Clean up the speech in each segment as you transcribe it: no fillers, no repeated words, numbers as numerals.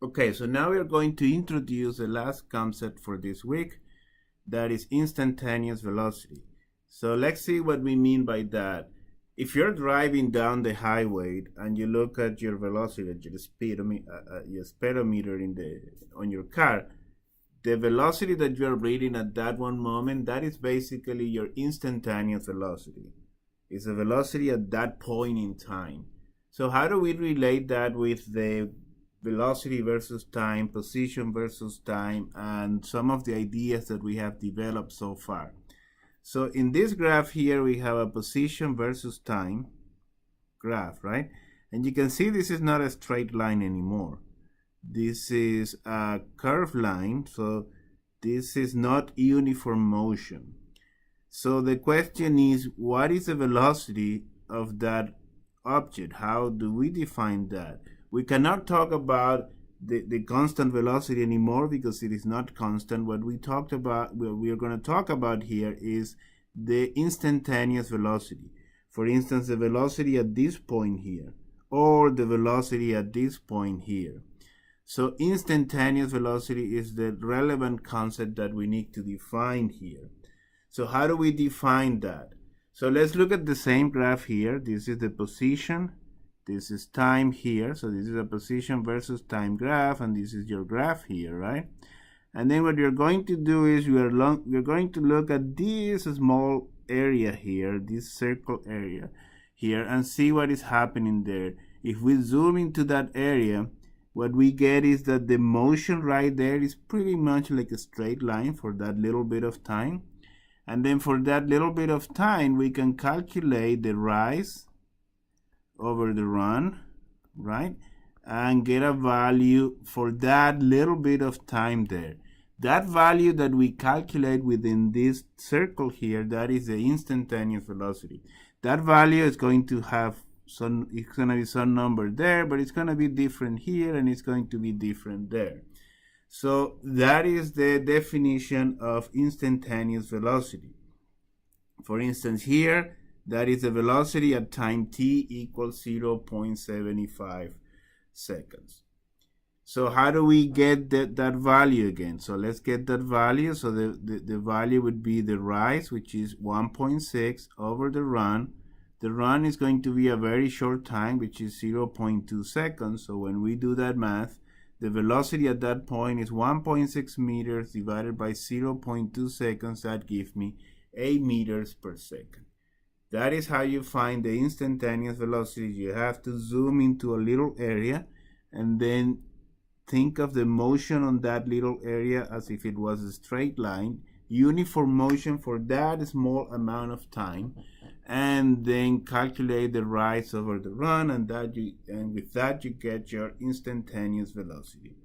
Okay, so now we are going to introduce the last concept for this week, that is instantaneous velocity. So let's see what we mean by that. If you're driving down the highway and you look at your velocity, your speedometer on your car, the velocity that you're reading at that one moment, that is basically your instantaneous velocity. It's the velocity at that point in time. So how do we relate that with the velocity versus time, position versus time, and some of the ideas that we have developed so far? So in this graph here, we have a position versus time graph, right? And you can see this is not a straight line anymore. This is a curved line, so this is not uniform motion. So the question is, what is the velocity of that object? How do we define that? We cannot talk about the constant velocity anymore because it is not constant. What we talked about, what we are going to talk about here is the instantaneous velocity. For instance, the velocity at this point here, or the velocity at this point here. So instantaneous velocity is the relevant concept that we need to define here. So how do we define that? So let's look at the same graph here. This is the position. This is time here. So this is a position versus time graph, and this is your graph here, right? And then what you're going to do is we're going to look at this small area here, this circle area here, and see what is happening there. If we zoom into that area, what we get is that the motion right there is pretty much like a straight line for that little bit of time. And then for that little bit of time, we can calculate the rise over the run, right? And get a value for that little bit of time there. That value that we calculate within this circle here, that is the instantaneous velocity. That value is going to have it's going to be some number there, but it's going to be different here, and it's going to be different there. So that is the definition of instantaneous velocity. For instance, here, that is the velocity at time t equals 0.75 seconds. So how do we get that value again? So let's get that value. So the value would be the rise, which is 1.6 over the run. The run is going to be a very short time, which is 0.2 seconds. So when we do that math, the velocity at that point is 1.6 meters divided by 0.2 seconds. That gives me 8 meters per second. That is how you find the instantaneous velocity. You have to zoom into a little area and then think of the motion on that little area as if it was a straight line, uniform motion for that small amount of time, and then calculate the rise over the run, and with that you get your instantaneous velocity.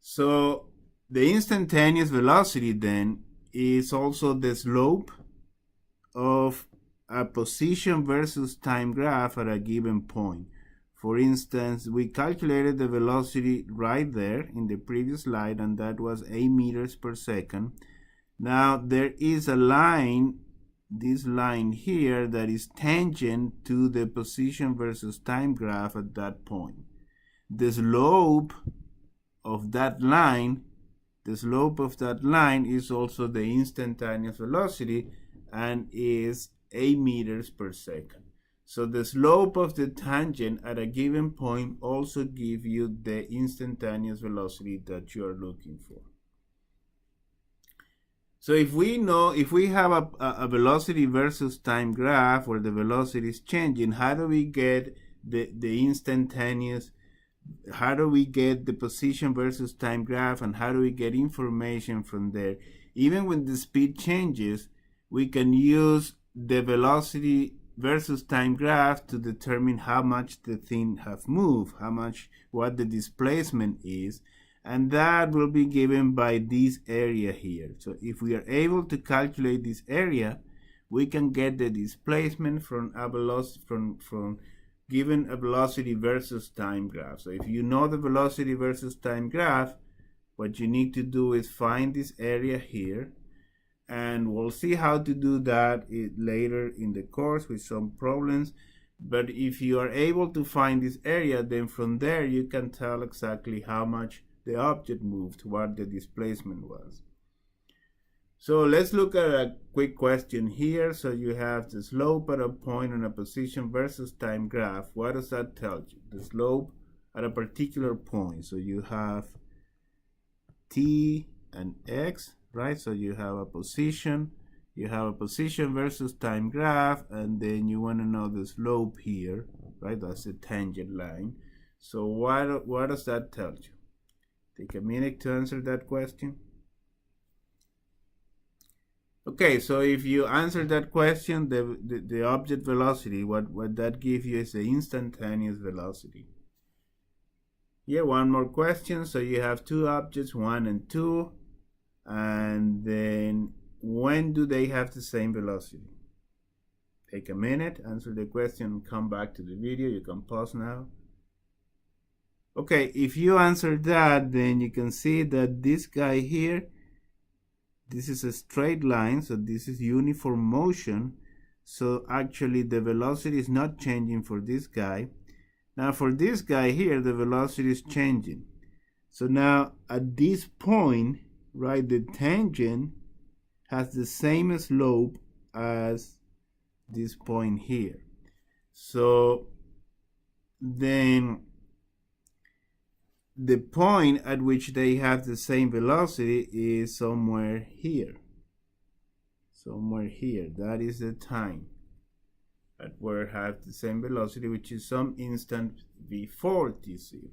So the instantaneous velocity then is also the slope of a position versus time graph at a given point. For instance, we calculated the velocity right there in the previous slide, and that was 8 meters per second. Now there is a line, this line here, that is tangent to the position versus time graph at that point. The slope of that line is also the instantaneous velocity and is 8 meters per second. So the slope of the tangent at a given point also gives you the instantaneous velocity that you are looking for. So if we have a velocity versus time graph where the velocity is changing, how do we get the instantaneous, how do we get the position versus time graph, and how do we get information from there? Even when the speed changes, we can use the velocity versus time graph to determine how much the thing have moved, what the displacement is, and that will be given by this area here. So if we are able to calculate this area, we can get the displacement from a velocity from given a velocity versus time graph. So if you know the velocity versus time graph, what you need to do is find this area here, and we'll see how to do that later in the course with some problems. But if you are able to find this area, then from there you can tell exactly how much the object moved, what the displacement was. So let's look at a quick question here. So you have the slope at a point on a position versus time graph. What does that tell you? The slope at a particular point. So you have t and x, right? So you have a position versus time graph, and then you want to know the slope here, right? That's the tangent line. So what does that tell you? Take a minute to answer that question. Okay, so if you answer that question, the object velocity, what that gives you is the instantaneous velocity. Yeah, one more question. So you have two objects, 1 and 2, and then when do they have the same velocity? Take a minute, answer the question, come back to the video. You can pause now. Okay, if you answer that, then you can see that this guy here, this is a straight line, so this is uniform motion. So actually the velocity is not changing for this guy. Now for this guy here, the velocity is changing. So now at this point, right, the tangent has the same slope as this point here. So then the point at which they have the same velocity is somewhere here. Somewhere here. That is the time at where it has the same velocity, which is some instant before t0.